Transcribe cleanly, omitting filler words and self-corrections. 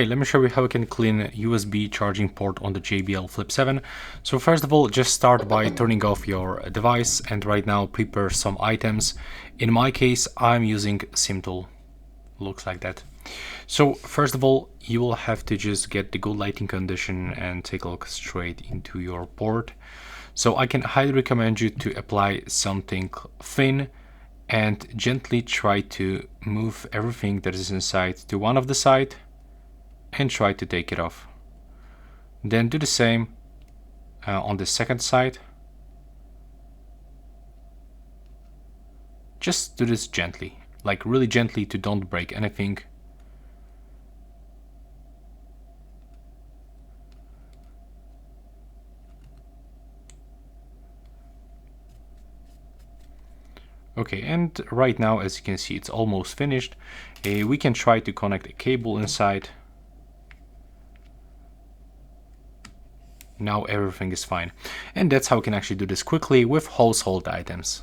Hi, let me show you how we can clean USB charging port on the JBL Flip 7. So first of all, just start by turning off your device, and right now prepare some items. In my case, I'm using SIM tool. Looks like that. So first of all, you will have to just get the good lighting condition and take a look straight into your port. So I can highly recommend you to apply something thin and gently try to move everything that is inside to one of the side and try to take it off. Then do the same on the second side. Just do this gently, like really gently, to don't break anything. Okay, and right now, as you can see, it's almost finished. We can try to connect a cable inside. Now everything is fine. And that's how we can actually do this quickly with household items.